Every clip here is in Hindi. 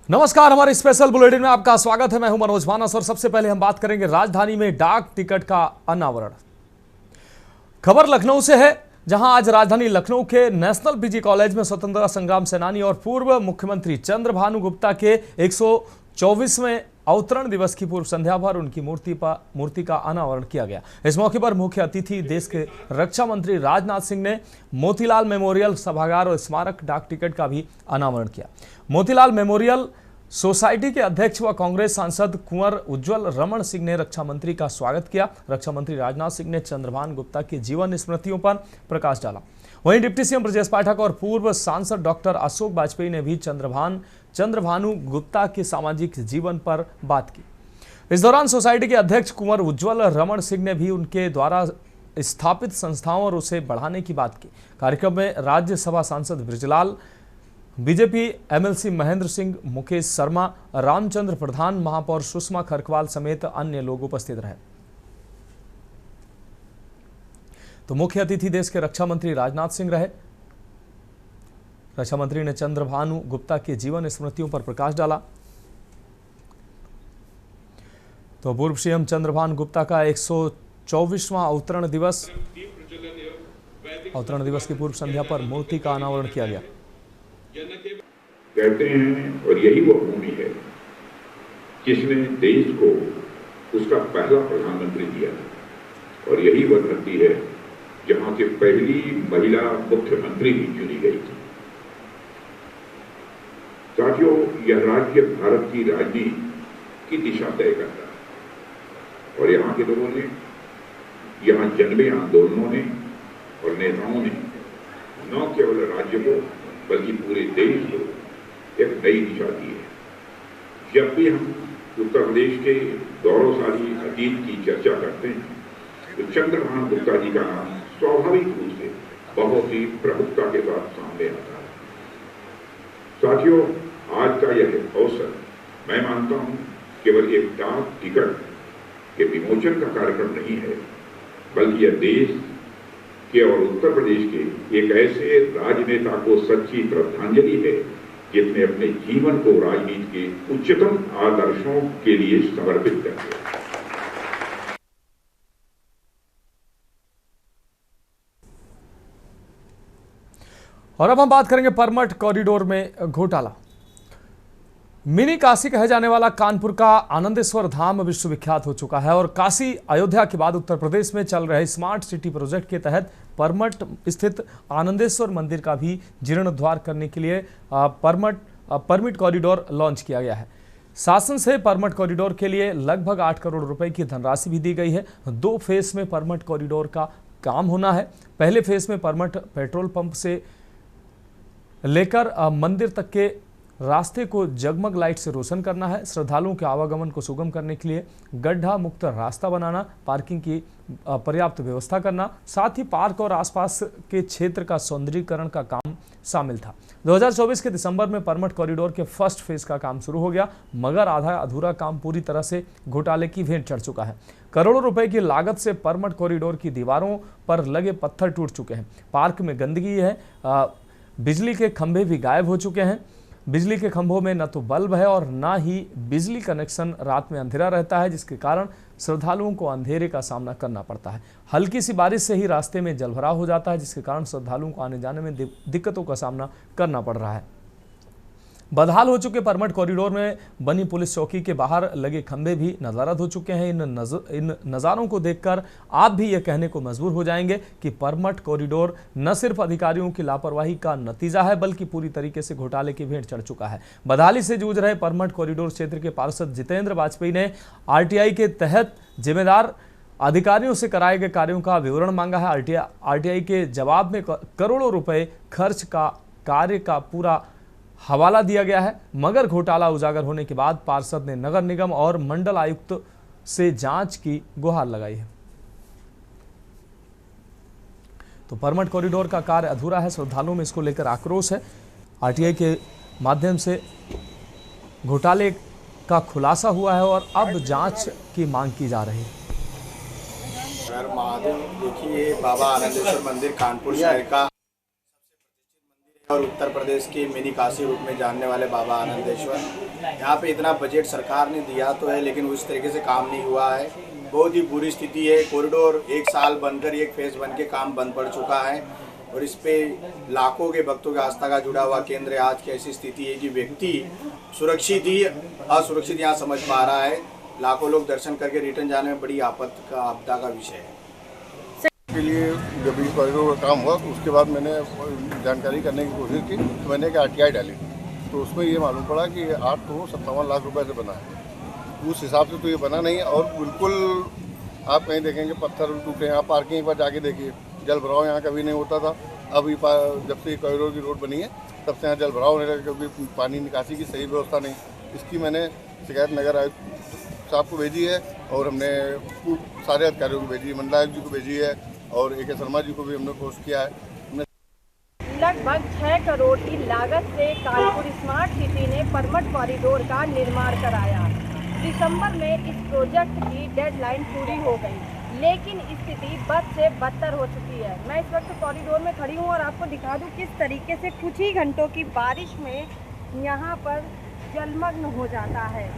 नमस्कार, हमारे स्पेशल बुलेटिन में आपका स्वागत है। मैं हूं मनोज मानस और सबसे पहले हम बात करेंगे राजधानी में डाक टिकट का अनावरण। खबर लखनऊ से है, जहां आज राजधानी लखनऊ के नेशनल पीजी कॉलेज में स्वतंत्रता संग्राम सेनानी और पूर्व मुख्यमंत्री चंद्रभानु गुप्ता के 124वें अवतरण दिवस की पूर्व संध्या पर उनकी मूर्ति का अनावरण किया गया। इस मौके पर मुख्य अतिथि देश के रक्षा मंत्री राजनाथ सिंह ने मोतीलाल मेमोरियल सभागार और स्मारक डाक टिकट का भी अनावरण किया। मोतीलाल मेमोरियल सोसाइटी के अध्यक्ष व कांग्रेस सांसद कुंवर उज्ज्वल रमण सिंह ने रक्षा मंत्री का स्वागत किया। रक्षा मंत्री राजनाथ सिंह ने चंद्रभानु गुप्ता की जीवन स्मृतियों पर प्रकाश डाला। वहीं डिप्टी सीएम ब्रजेश पाठक और पूर्व सांसद डॉक्टर अशोक वाजपेयी ने भी चंद्रभानु गुप्ता के सामाजिक जीवन पर बात की। इस दौरान सोसाइटी के अध्यक्ष कुंवर उज्ज्वल रमण सिंह ने भी उनके द्वारा स्थापित संस्थाओं और उसे बढ़ाने की बात की। कार्यक्रम में राज्यसभा सांसद बृजलाल, बीजेपी एमएलसी महेंद्र सिंह, मुकेश शर्मा, रामचंद्र प्रधान, महापौर सुषमा खरकवाल समेत अन्य लोग उपस्थित रहे। तो मुख्य अतिथि देश के रक्षा मंत्री राजनाथ सिंह रहे। रक्षा मंत्री ने चंद्रभानु गुप्ता के जीवन स्मृतियों पर प्रकाश डाला। तो पूर्व सीएम चंद्रभानु गुप्ता का 124वां अवतरण दिवस की पूर्व संध्या पर मूर्ति का अनावरण किया गया। कहते हैं और यही वो भूमि है जिसने देश को उसका पहला प्रधानमंत्री दिया, और यही वह धरती है जहां की पहली महिला मुख्यमंत्री भी चुनी गई थी। साथियों, यह राज्य भारत की राजनीति की दिशा तय करता है, और यहाँ के लोगों ने, यहाँ जन्मे आंदोलनों ने और नेताओं ने न केवल राज्य को बल्कि पूरे देश को एक नई दिशा दी है। जब भी हम उत्तर प्रदेश के गौरवशाली अतीत की चर्चा करते हैं तो चंद्रभानु गुप्ता जी का नाम स्वाभाविक रूप से बहुत ही प्रमुखता के साथ सामने आता है। साथियों, आज का यह अवसर मैं मानता हूं केवल एक डाक टिकट के विमोचन का कार्यक्रम नहीं है, बल्कि यह देश के और उत्तर प्रदेश के एक ऐसे राजनेता को सच्ची श्रद्धांजलि है जिसने अपने जीवन को राजनीति के उच्चतम आदर्शों के लिए समर्पित कर दिया। और अब हम बात करेंगे परमठ कॉरिडोर में घोटाला। मिनी काशी कहे जाने वाला कानपुर का आनंदेश्वर धाम विश्वविख्यात हो चुका है, और काशी अयोध्या के बाद उत्तर प्रदेश में चल रहे स्मार्ट सिटी प्रोजेक्ट के तहत परमठ स्थित आनंदेश्वर मंदिर का भी जीर्णोद्धार करने के लिए परमिट कॉरिडोर लॉन्च किया गया है। शासन से परमठ कॉरिडोर के लिए लगभग 8 करोड़ रुपए की धनराशि भी दी गई है। 2 फेज में परमठ कॉरिडोर का काम होना है। पहले फेज में परमठ पेट्रोल पंप से लेकर मंदिर तक के रास्ते को जगमग लाइट से रोशन करना है। श्रद्धालुओं के आवागमन को सुगम करने के लिए गड्ढा मुक्त रास्ता बनाना, पार्किंग की पर्याप्त व्यवस्था करना, साथ ही पार्क और आसपास के क्षेत्र का सौंदर्यीकरण का काम शामिल था। 2024 के दिसंबर में परमठ कॉरिडोर के फर्स्ट फेज का काम शुरू हो गया, मगर आधा अधूरा काम पूरी तरह से घोटाले की भेंट चढ़ चुका है। करोड़ों रुपए की लागत से परमठ कॉरिडोर की दीवारों पर लगे पत्थर टूट चुके हैं। पार्क में गंदगी है। बिजली के खंभे भी गायब हो चुके हैं। बिजली के खंभों में न तो बल्ब है और न ही बिजली कनेक्शन। रात में अंधेरा रहता है, जिसके कारण श्रद्धालुओं को अंधेरे का सामना करना पड़ता है। हल्की सी बारिश से ही रास्ते में जलभराव हो जाता है, जिसके कारण श्रद्धालुओं को आने जाने में दिक्कतों का सामना करना पड़ रहा है। बदहाल हो चुके परमठ कॉरिडोर में बनी पुलिस चौकी के बाहर लगे खंभे भी नदारद हो चुके हैं। इन नज़ारों को देखकर आप भी ये कहने को मजबूर हो जाएंगे कि परमठ कॉरिडोर न सिर्फ अधिकारियों की लापरवाही का नतीजा है, बल्कि पूरी तरीके से घोटाले की भेंट चढ़ चुका है। बदहाली से जूझ रहे परमठ कॉरिडोर क्षेत्र के पार्षद जितेंद्र वाजपेयी ने आरटीआई के तहत जिम्मेदार अधिकारियों से कराए गए कार्यों का विवरण मांगा है। आरटीआई के जवाब में करोड़ों रुपए खर्च का कार्य का पूरा हवाला दिया गया है, मगर घोटाला उजागर होने के बाद पार्षद ने नगर निगम और मंडल आयुक्त से जांच की गुहार लगाई है। तो परमठ कॉरिडोर का कार्य अधूरा है। श्रद्धालुओं में इसको लेकर आक्रोश है। आरटीआई के माध्यम से घोटाले का खुलासा हुआ है और अब जांच की मांग की जा रही है। महादेव देखिए, बाबा आनंदेश्वर मंदिर कानपुर शहर का और उत्तर प्रदेश के मिनी काशी रूप में जानने वाले बाबा आनंदेश्वर, यहाँ पे इतना बजट सरकार ने दिया तो है लेकिन उस तरीके से काम नहीं हुआ है। बहुत ही बुरी स्थिति है। कॉरिडोर 1 साल बनकर एक फेज बन के काम बंद पड़ चुका है और इस पे लाखों के भक्तों की आस्था का जुड़ा हुआ केंद्र है। आज की ऐसी स्थिति है कि व्यक्ति सुरक्षित ही असुरक्षित यहाँ समझ पा रहा है। लाखों लोग दर्शन करके रिटर्न जाने में बड़ी आपदा का विषय है। के लिए जब ये कॉरिडोर का काम हुआ तो उसके बाद मैंने जानकारी करने की कोशिश की तो मैंने एक RTI डाली तो उसमें ये मालूम पड़ा कि 8 करोड़ 57 लाख रुपए से बना है। उस हिसाब से तो ये बना नहीं है और बिल्कुल आप कहीं देखेंगे पत्थर टूटे। यहाँ पार्किंग पर जाके देखिए, जल भराव यहाँ कभी नहीं होता था। अब जब से कॉरिडोर की रोड बनी है तब से यहाँ जल भराव होने लगा क्योंकि पानी निकासी की सही व्यवस्था नहीं। इसकी मैंने शिकायत नगर आयुक्त साहब को भेजी है और हमने सारे अधिकारियों को भेजी है, मंडलायुक्त जी को भेजी है और AK शर्मा जी को भी हमने पोस्ट किया है। लगभग 6 करोड़ की लागत से कानपुर स्मार्ट सिटी ने परमट कॉरिडोर का निर्माण कराया। दिसंबर में इस प्रोजेक्ट की डेडलाइन पूरी हो गई, लेकिन स्थिति बद से बदतर हो चुकी है। मैं इस वक्त कॉरिडोर में खड़ी हूँ और आपको दिखा दूँ किस तरीके से कुछ ही घंटों की बारिश में यहाँ पर जलमग्न हो जाता है।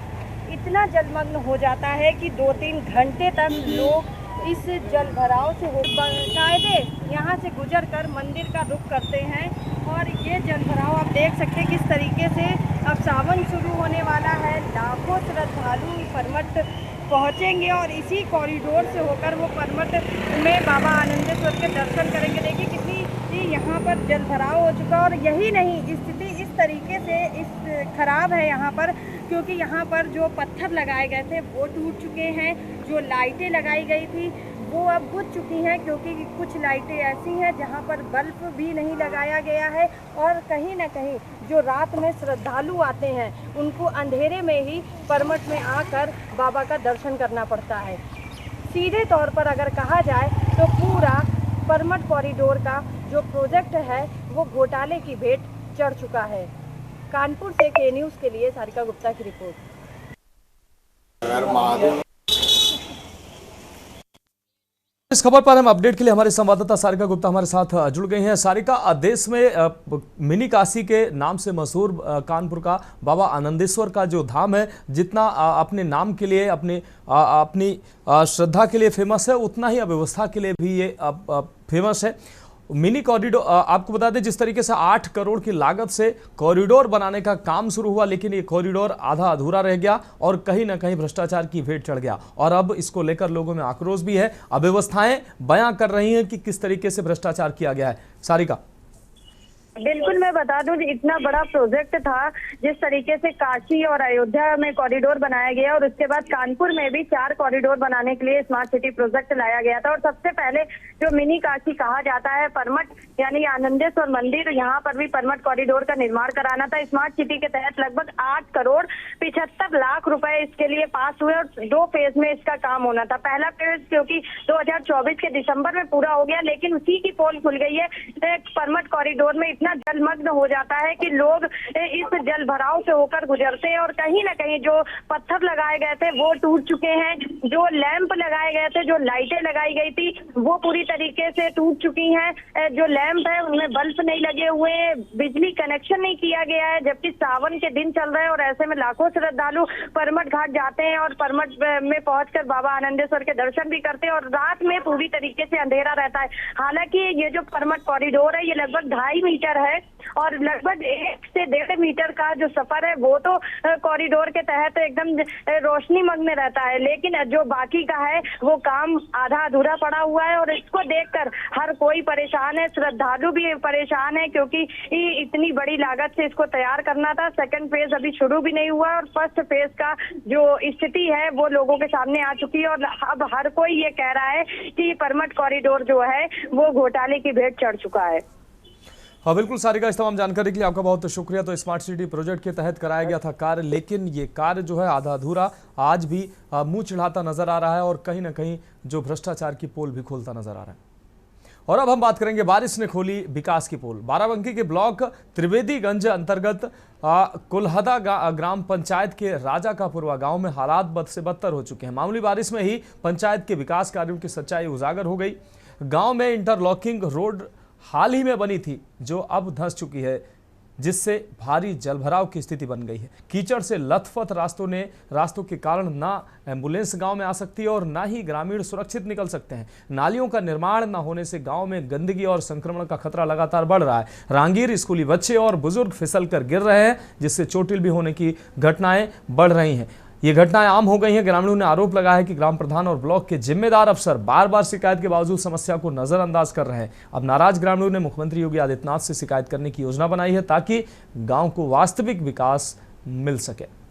इतना जलमग्न हो जाता है कि 2-3 घंटे तक लोग इस जल भराव से बाकायदे यहाँ से गुजर कर मंदिर का रुख करते हैं। और ये जल भराव आप देख सकते हैं किस तरीके से अब सावन शुरू होने वाला है। लाखों श्रद्धालु परमट पहुँचेंगे और इसी कॉरिडोर से होकर वो परमट में बाबा आनंदेश्वर के दर्शन करेंगे। देखिए कितनी यहाँ पर जल भराव हो चुका है और यही नहीं, स्थिति इस तरीके से खराब है यहाँ पर क्योंकि यहाँ पर जो पत्थर लगाए गए थे वो टूट चुके हैं। जो लाइटें लगाई गई थी वो अब बुझ चुकी हैं क्योंकि कुछ लाइटें ऐसी हैं जहाँ पर बल्ब भी नहीं लगाया गया है और कहीं ना कहीं जो रात में श्रद्धालु आते हैं उनको अंधेरे में ही परमट में आकर बाबा का दर्शन करना पड़ता है। सीधे तौर पर अगर कहा जाए तो पूरा परमट कॉरिडोर का जो प्रोजेक्ट है वो घोटाले की भेंट चढ़ चुका है। कानपुर से के न्यूज़ के लिए सारिका गुप्ता की रिपोर्ट। इस खबर पर हम अपडेट के लिए हमारे संवाददाता सारिका गुप्ता हमारे साथ जुड़ गई हैं। सारिका, देश में मिनी काशी के नाम से मशहूर कानपुर का बाबा आनंदेश्वर का जो धाम है, जितना अपने नाम के लिए अपनी श्रद्धा के लिए फेमस है, उतना ही अव्यवस्था के लिए भी ये फेमस है। मिनी कॉरिडोर, आपको बता दें जिस तरीके से 8 करोड़ की लागत से कॉरिडोर बनाने का काम शुरू हुआ, लेकिन ये कॉरिडोर आधा अधूरा रह गया और कहीं ना कहीं भ्रष्टाचार की भेंट चढ़ गया और अब इसको लेकर लोगों में आक्रोश भी है। अव्यवस्थाएं बयां कर रही हैं कि किस तरीके से भ्रष्टाचार किया गया है। सारिका, बिल्कुल, मैं बता दूं इतना बड़ा प्रोजेक्ट था जिस तरीके से काशी और अयोध्या में कॉरिडोर बनाया गया और उसके बाद कानपुर में भी 4 कॉरिडोर बनाने के लिए स्मार्ट सिटी प्रोजेक्ट लाया गया था। और सबसे पहले जो मिनी काशी कहा जाता है परमट यानी आनंदेश्वर मंदिर, यहाँ पर भी परमट कॉरिडोर का निर्माण कराना था। स्मार्ट सिटी के तहत लगभग 8 करोड़ 75 लाख रुपए इसके लिए पास हुए और 2 फेज में इसका काम होना था। पहला फेज क्योंकि 2024 के दिसंबर में पूरा हो गया, लेकिन उसी की पोल खुल गई है। परमट कॉरिडोर में इतना जलमग्न हो जाता है कि लोग इस जल भराव से होकर गुजरते हैं और कहीं ना कहीं जो पत्थर लगाए गए थे वो टूट चुके हैं। जो लैंप लगाए गए थे, जो लाइटें लगाई गई थी वो पूरी तरीके से टूट चुकी हैं। जो लैंप है उनमें बल्ब नहीं लगे हुए हैं, बिजली कनेक्शन नहीं किया गया है, जबकि सावन के दिन चल रहे हैं और ऐसे में लाखों श्रद्धालु परमट घाट जाते हैं और परमट में पहुंचकर बाबा आनंदेश्वर के दर्शन भी करते हैं और रात में पूरी तरीके से अंधेरा रहता है। हालांकि ये जो परमट कॉरिडोर है ये लगभग 2.5 मीटर है और लगभग 1 से 1.5 मीटर का जो सफर है वो तो कॉरिडोर के तहत एकदम रोशनी मग्न रहता है, लेकिन जो बाकी का है वो काम आधा अधूरा पड़ा हुआ है और इसको देखकर हर कोई परेशान है। श्रद्धालु भी परेशान है क्योंकि इतनी बड़ी लागत से इसको तैयार करना था। सेकंड फेज अभी शुरू भी नहीं हुआ और फर्स्ट फेज का जो स्थिति है वो लोगों के सामने आ चुकी है और अब हर कोई ये कह रहा है कि परमट कॉरिडोर जो है वो घोटाले की भेंट चढ़ चुका है। हाँ बिल्कुल सारिका, इस तमाम जानकारी के लिए आपका बहुत शुक्रिया। तो स्मार्ट सिटी प्रोजेक्ट के तहत कराया गया था कार्य, लेकिन ये कार्य जो है आधा अधूरा आज भी मुंह चिढ़ाता नजर आ रहा है और कहीं ना कहीं जो भ्रष्टाचार की पोल भी खोलता नजर आ रहा है। और अब हम बात करेंगे, बारिश ने खोली विकास की पोल। बाराबंकी के ब्लॉक त्रिवेदीगंज अंतर्गत कुल्हदा ग्राम पंचायत के राजा का पुरवा गांव में हालात बद से बदतर हो चुके हैं। मामूली बारिश में ही पंचायत के विकास कार्यों की सच्चाई उजागर हो गई। गांव में इंटरलॉकिंग रोड हाल ही में बनी थी जो अब धंस चुकी है, जिससे भारी जलभराव की स्थिति बन गई है। कीचड़ से लथपथ रास्तों के कारण ना एम्बुलेंस गांव में आ सकती है और ना ही ग्रामीण सुरक्षित निकल सकते हैं। नालियों का निर्माण न होने से गांव में गंदगी और संक्रमण का खतरा लगातार बढ़ रहा है। राहगीर, स्कूली बच्चे और बुजुर्ग फिसल कर गिर रहे हैं, जिससे चोटिल भी होने की घटनाएं बढ़ रही हैं। ये घटनाएं आम हो गई हैं। ग्रामीणों ने आरोप लगाया है कि ग्राम प्रधान और ब्लॉक के जिम्मेदार अफसर बार बार शिकायत के बावजूद समस्या को नजरअंदाज कर रहे हैं। अब नाराज ग्रामीणों ने मुख्यमंत्री योगी आदित्यनाथ से शिकायत करने की योजना बनाई है ताकि गांव को वास्तविक विकास मिल सके।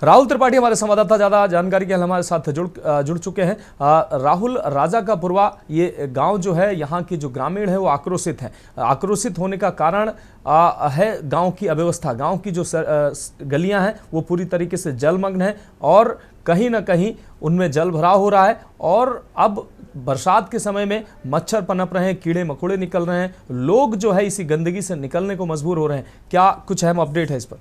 राहुल त्रिपाठी हमारे संवाददाता ज्यादा जानकारी के लिए हमारे साथ जुड़ चुके हैं। राहुल, राजा का पुरवा ये गांव जो है, यहाँ के जो ग्रामीण है वो आक्रोशित हैं। आक्रोशित होने का कारण है गांव की अव्यवस्था। गांव की जो गलियां हैं वो पूरी तरीके से जलमग्न है और कहीं ना कहीं उनमें जल भराव हो रहा है और अब बरसात के समय में मच्छर पनप रहे हैं, कीड़े मकोड़े निकल रहे हैं, लोग जो है इसी गंदगी से निकलने को मजबूर हो रहे हैं। क्या कुछ अहम अपडेट है इस पर?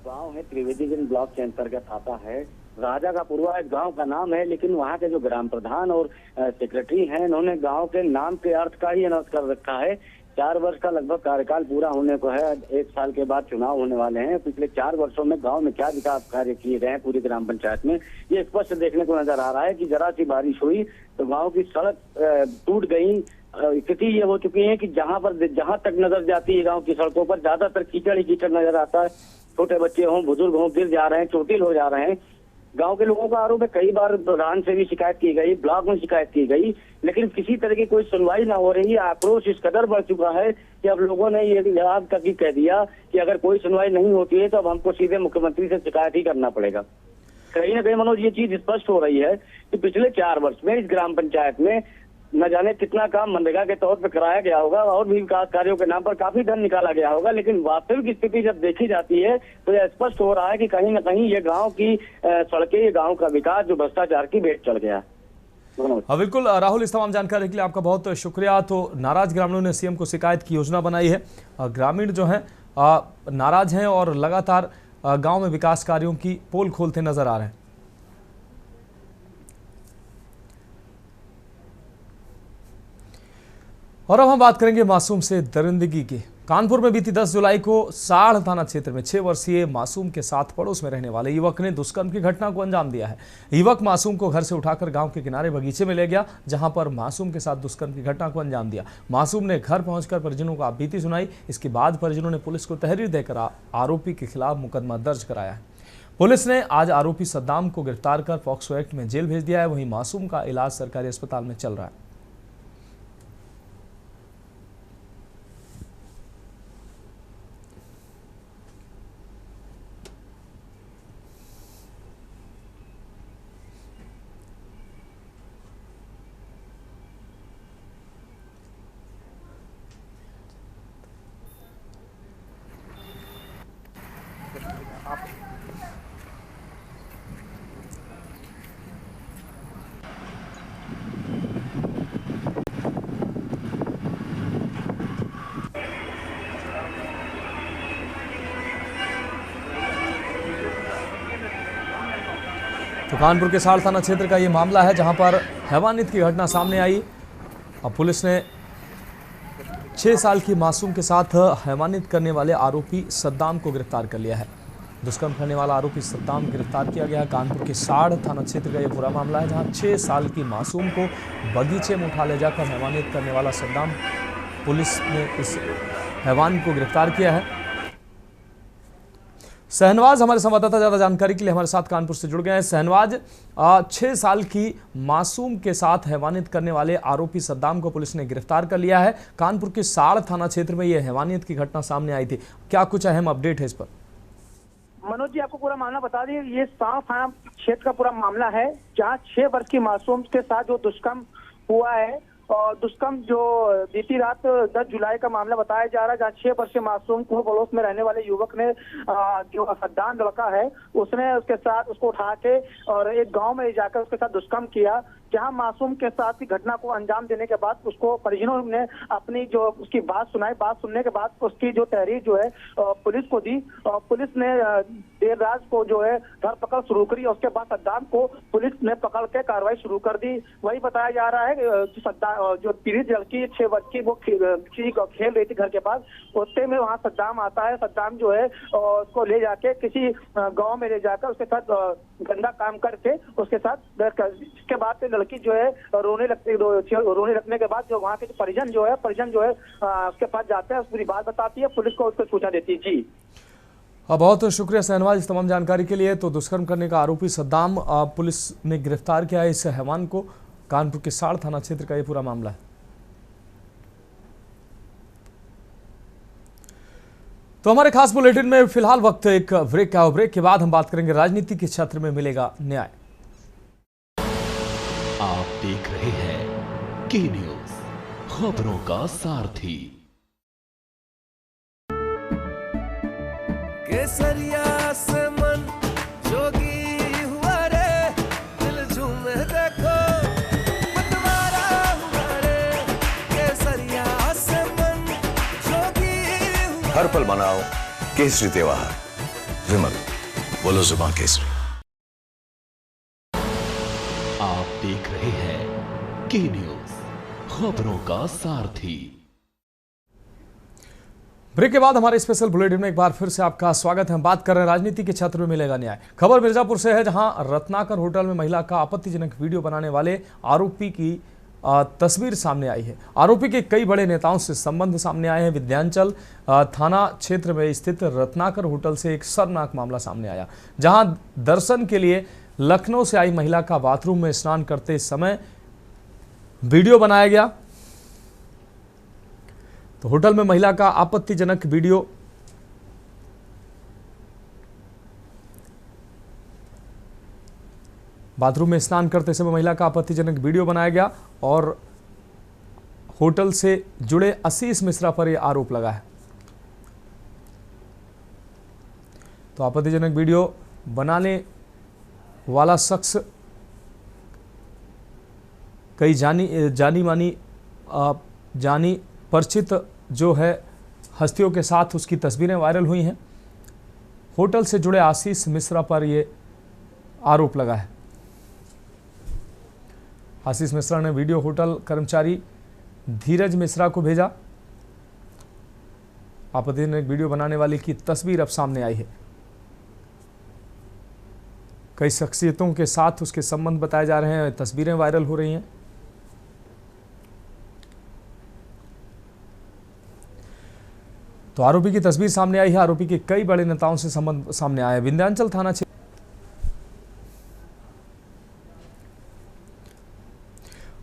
गांव है त्रिवेदीगंज ब्लॉक के अंतर्गत आता है। राजा का पुरवा एक गांव का नाम है, लेकिन वहां के जो ग्राम प्रधान और सेक्रेटरी हैं, इन्होंने गांव के नाम के अर्थ का ही अनर्थ कर रखा है। 4 वर्ष का लगभग कार्यकाल पूरा होने को है। 1 साल के बाद चुनाव होने वाले हैं। पिछले 4 वर्षों में गांव में क्या विकास कार्य किए गए हैं पूरी ग्राम पंचायत में, ये स्पष्ट देखने को नजर आ रहा है कि जरा सी बारिश हुई तो गाँव की सड़क टूट गई। स्थिति ये हो चुकी है कि जहां तक नजर जाती है गांव की सड़कों पर ज्यादातर कीचड़ ही कीचड़ नजर आता है। छोटे बच्चे हों, बुजुर्ग हों, गिर जा रहे हैं, चोटिल हो जा रहे हैं। गांव के लोगों का आरोप है, कई बार प्रधान से भी शिकायत की गई, ब्लॉक में शिकायत की गई, लेकिन किसी तरह की कोई सुनवाई ना हो रही है। आक्रोश इस कदर बढ़ चुका है कि अब लोगों ने ये याद करके कह दिया कि अगर कोई सुनवाई नहीं होती है तो अब हमको सीधे मुख्यमंत्री से शिकायत ही करना पड़ेगा। कहीं ना कहीं मनोज ये चीज स्पष्ट हो रही है कि पिछले 4 वर्ष में इस ग्राम पंचायत में न जाने कितना काम मनरेगा के तौर पर कराया गया होगा और भी विकास कार्यों के नाम पर काफी धन निकाला गया होगा, लेकिन वास्तविक स्थिति जब देखी जाती है तो यह स्पष्ट हो रहा है कि कहीं न कहीं ये गांव की सड़कें, ये गांव का विकास जो भ्रष्टाचार की भेंट चढ़ गया। बिल्कुल राहुल, इस तमाम जानकारी के लिए आपका बहुत शुक्रिया। तो नाराज ग्रामीणों ने सीएम को शिकायत की योजना बनाई है। ग्रामीण जो है नाराज हैं और लगातार गाँव में विकास कार्यों की पोल खोलते नजर आ रहे हैं। और अब हम बात करेंगे मासूम से दरिंदगी की। कानपुर में बीती 10 जुलाई को साढ़ थाना क्षेत्र में 6 वर्षीय मासूम के साथ पड़ोस में रहने वाले युवक ने दुष्कर्म की घटना को अंजाम दिया है। युवक मासूम को घर से उठाकर गांव के किनारे बगीचे में ले गया, जहां पर मासूम के साथ दुष्कर्म की घटना को अंजाम दिया। मासूम ने घर पहुंचकर परिजनों को आपबीती सुनाई। इसके बाद परिजनों ने पुलिस को तहरीर देकर आरोपी के खिलाफ मुकदमा दर्ज कराया है। पुलिस ने आज आरोपी सद्दाम को गिरफ्तार कर पॉक्सो एक्ट में जेल भेज दिया है। वहीं मासूम का इलाज सरकारी अस्पताल में चल रहा है। तो कानपुर के साढ़ थाना क्षेत्र का ये मामला है, जहां पर हैवानियत की घटना सामने आई। अब पुलिस ने 6 साल की मासूम के साथ हैवानियत करने वाले आरोपी सद्दाम को गिरफ्तार कर लिया है। दुष्कर्म करने वाला आरोपी सद्दाम गिरफ्तार किया गया है। कानपुर के साढ़ थाना क्षेत्र का ये पूरा मामला है, जहां 6 साल की मासूम को बगीचे में उठा ले जाकर हैवानियत करने वाला सद्दाम, पुलिस ने इस हैवान को गिरफ्तार किया है। शहनवाज हमारे संवाददाता ज्यादा जानकारी के लिए हमारे साथ कानपुर से जुड़ गए हैं। शहनवाज, 6 साल की मासूम के साथ हैवानियत करने वाले आरोपी सद्दाम को पुलिस ने गिरफ्तार कर लिया है। कानपुर के साढ़ थाना क्षेत्र में यह हैवानियत की घटना सामने आई थी, क्या कुछ अहम अपडेट है इस पर? मनोज जी, आपको पूरा मामला बता दें। ये साढ़ थाना क्षेत्र का पूरा मामला है, जहाँ 6 वर्ष की मासूम के साथ जो दुष्कर्म हुआ है और दुष्कर्म जो बीती रात 10 जुलाई का मामला बताया जा रहा है, जहाँ 6 वर्षीय मासूम को पड़ोस में रहने वाले युवक ने जो सद्दाम लड़का है उसने उसके साथ उसको उठा के और एक गांव में जाकर उसके साथ दुष्कर्म किया। जहां मासूम के साथ ही घटना को अंजाम देने के बाद उसको परिजनों ने अपनी जो उसकी बात सुनाई। बात सुनने के बाद उसकी जो तहरीर जो है पुलिस को दी। पुलिस ने देर रात को जो है धरपकड़ शुरू करी। उसके बाद सद्दाम को पुलिस ने पकड़ के कार्रवाई शुरू कर दी। वही बताया जा रहा है जो पीड़ित लड़की 6 वर्ष की वो खेल रही थी घर के पास, उतने में वहाँ सद्दाम आता है। सद्दाम जो है उसको ले जाके किसी गांव में ले जाकर उसके साथ गंदा काम करके उसके साथ इसके बाद लड़की जो है रोने लगने के बाद जो वहाँ के परिजन जो है उसके पास जाते हैं, पूरी बात बताती है, पुलिस को उसको सूचना देती है। जी बहुत शुक्रिया शहनवाज इस तमाम जानकारी के लिए। तो दुष्कर्म करने का आरोपी सद्दाम पुलिस ने गिरफ्तार किया है इस हैवान को। कानपुर के साड़ थाना क्षेत्र का ये पूरा मामला है। तो हमारे खास बुलेटिन में फिलहाल वक्त एक ब्रेक का। ब्रेक के बाद हम बात करेंगे राजनीति के क्षेत्र में मिलेगा न्याय। आप देख रहे हैं के न्यूज, खबरों का सारथी। केसरिया से मन जोगी हुआ रे, दिल झूमे देखो मतवारा हुआ रे। केसरिया से मन जोगी हुआ। हर पल मनाओ केसरी त्योहार। विमल, बोलो जुबान केसरी। आप देख रहे हैं के न्यूज, खबरों का सारथी। ब्रेक के बाद हमारे स्पेशल बुलेटिन में एक बार फिर से आपका स्वागत है। हम बात कर रहे हैं राजनीति के क्षेत्र में मिलेगा न्याय। खबर मिर्जापुर से है, जहां रत्नाकर होटल में महिला का आपत्तिजनक वीडियो बनाने वाले आरोपी की तस्वीर सामने आई है। आरोपी के कई बड़े नेताओं से संबंध सामने आए हैं। विंध्याचल थाना क्षेत्र में स्थित रत्नाकर होटल से एक शर्मनाक मामला सामने आया, जहां दर्शन के लिए लखनऊ से आई महिला का बाथरूम में स्नान करते समय वीडियो बनाया गया। तो होटल में महिला का आपत्तिजनक वीडियो बाथरूम में स्नान करते समय महिला का आपत्तिजनक वीडियो बनाया गया और होटल से जुड़े आशीष मिश्रा पर यह आरोप लगा है। तो आपत्तिजनक वीडियो बनाने वाला शख्स कई जानी परिचित जो है हस्तियों के साथ उसकी तस्वीरें वायरल हुई हैं। होटल से जुड़े आशीष मिश्रा पर यह आरोप लगा है। आशीष मिश्रा ने वीडियो होटल कर्मचारी धीरज मिश्रा को भेजा। आपत्तिजनक वीडियो बनाने वाले की तस्वीर अब सामने आई है। कई शख्सियतों के साथ उसके संबंध बताए जा रहे हैं, तस्वीरें वायरल हो रही हैं। तो आरोपी की तस्वीर सामने आई है। आरोपी के कई बड़े नेताओं से संबंध सामने आया है। विंध्याचल थाना क्षेत्र।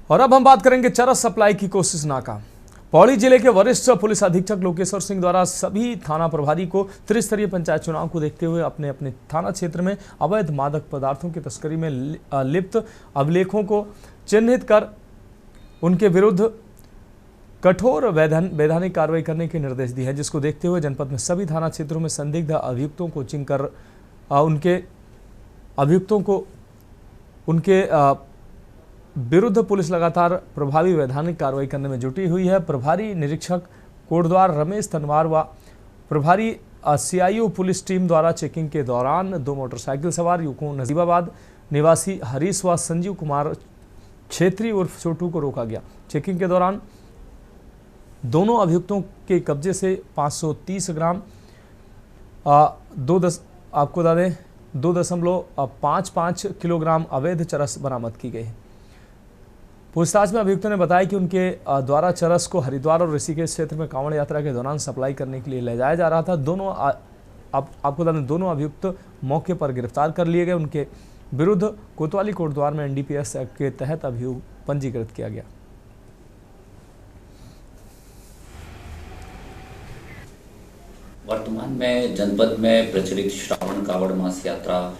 और अब हम बात करेंगे चरस सप्लाई की कोशिश नाकाम। पौड़ी जिले के वरिष्ठ पुलिस अधीक्षक लोकेश्वर सिंह द्वारा सभी थाना प्रभारी को त्रिस्तरीय पंचायत चुनाव को देखते हुए अपने अपने थाना क्षेत्र में अवैध मादक पदार्थों की तस्करी में लिप्त अभिलेखों को चिन्हित कर उनके विरुद्ध कठोर वैधानिक कार्रवाई करने के निर्देश दिए हैं, जिसको देखते हुए जनपद में सभी थाना क्षेत्रों में संदिग्ध अभियुक्तों को चिन्ह कर उनके विरुद्ध पुलिस लगातार प्रभावी वैधानिक कार्रवाई करने में जुटी हुई है। प्रभारी निरीक्षक कोटद्वार रमेश तनवार व प्रभारी CIO पुलिस टीम द्वारा चेकिंग के दौरान 2 मोटरसाइकिल सवार युवकों नजीबाबाद निवासी हरीश व संजीव कुमार छेत्री उर्फ छोटू को रोका गया। चेकिंग के दौरान दोनों अभियुक्तों के कब्जे से 530 ग्राम 2.55 किलोग्राम अवैध चरस बरामद की गई है। पूछताछ में अभियुक्तों ने बताया कि उनके द्वारा चरस को हरिद्वार और ऋषिकेश क्षेत्र में कांवड़ यात्रा के दौरान सप्लाई करने के लिए ले जाया जा रहा था। दोनों अभियुक्त मौके पर गिरफ्तार कर लिए गए। उनके विरुद्ध कोतवाली कोटद्वार में NDPS एक्ट के तहत अभियोग पंजीकृत किया गया। वर्तमान में जनपद में प्रचलित श्रावण कावड़ मास यात्रा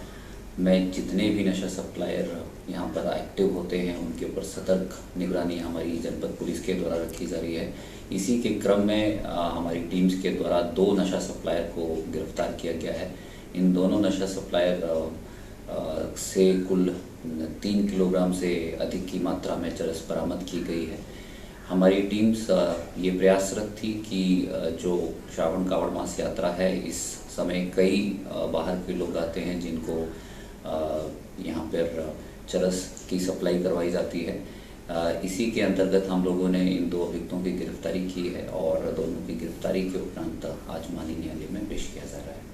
में जितने भी नशा सप्लायर यहाँ पर एक्टिव होते हैं उनके ऊपर सतर्क निगरानी हमारी जनपद पुलिस के द्वारा रखी जा रही है। इसी के क्रम में हमारी टीम्स के द्वारा 2 नशा सप्लायर को गिरफ्तार किया गया है। इन दोनों नशा सप्लायर से कुल 3 किलोग्राम से अधिक की मात्रा में चरस बरामद की गई है। हमारी टीम्स ये प्रयासरत थी कि जो श्रावण कावड़ मास यात्रा है, इस समय कई बाहर के लोग आते हैं जिनको यहाँ पर चरस की सप्लाई करवाई जाती है। इसी के अंतर्गत हम लोगों ने इन 2 अभियुक्तों की गिरफ्तारी की है और दोनों की गिरफ्तारी के उपरांत आज माननीय न्यायालय में पेश किया जा रहा है।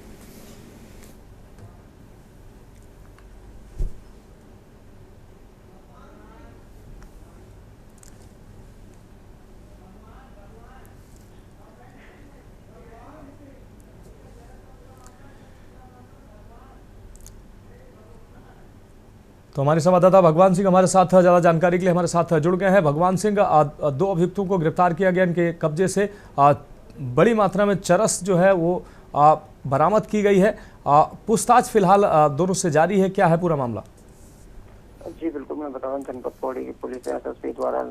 तो हमारे संवाददाता भगवान सिंह हमारे साथ ज़्यादा जानकारी के लिए हमारे साथ जुड़ गए हैं। भगवान सिंह, 2 अभियुक्तों को गिरफ्तार किया गया, इनके कब्जे से बड़ी मात्रा में चरस जो है वो बरामद की गई है। पूछताछ फिलहाल दोनों से जारी है, क्या है पूरा मामला? जी बिल्कुल, मैं बता रहा हूँ, जनपद पौड़ी की पुलिस एसएसपी द्वारा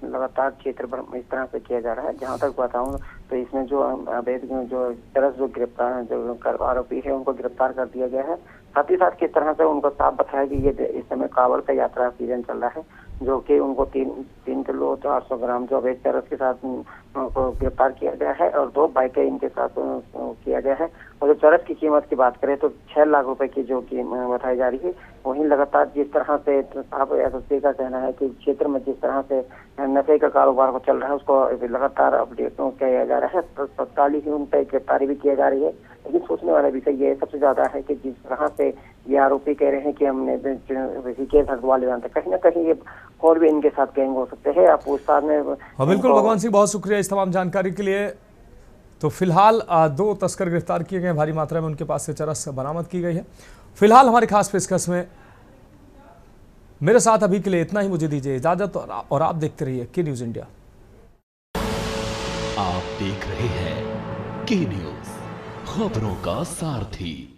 लगातार क्षेत्र पर इस तरह से किया जा रहा है। जहाँ तक बताऊँ तो इसमें जो अवैध जो चरस जो गिरफ्तार जो आरोपी है उनको गिरफ्तार कर दिया गया है। साथ ही साथ किस तरह से उनको साफ बताया कि ये इस समय कावड़ का यात्रा सीजन चल रहा है, जो कि उनको 3 किलो 400 ग्राम जो अवैध चरस के साथ उनको गिरफ्तार किया गया है और 2 बाइकें इनके साथ किया गया है। और जो चरस की कीमत की बात करें तो 6 लाख रुपए की जो कीमत बताई जा रही है। वहीं लगातार जिस तरह से साहब एसएसपी का कहना है कि क्षेत्र में जिस तरह से नशे का कारोबार को चल रहा है उसको लगातार अपडेट किया जा रहा है। तो तत्काल ही उन पर गिरफ्तारी भी की जा रही है। लेकिन सोचने वाला विषय ये सबसे ज्यादा है कि जिस तरह से ये आरोपी कह रहे हैं कि हमने ऋषिकेश हरिद्वार ले जाना, कहीं ना कहीं ये और भी इनके साथ गैंग हो सकते हैं। आप पूछताछ में बिल्कुल भगवान सिंह, बहुत शुक्रिया इस तमाम जानकारी के लिए। तो फिलहाल 2 तस्कर गिरफ्तार किए गए, भारी मात्रा में उनके पास से चरस बरामद की गई है। फिलहाल हमारी खास पेशकश में मेरे साथ अभी के लिए इतना ही। मुझे दीजिए इजाजत और आप देखते रहिए के न्यूज इंडिया। आप देख रहे हैं के न्यूज, खबरों का सारथी।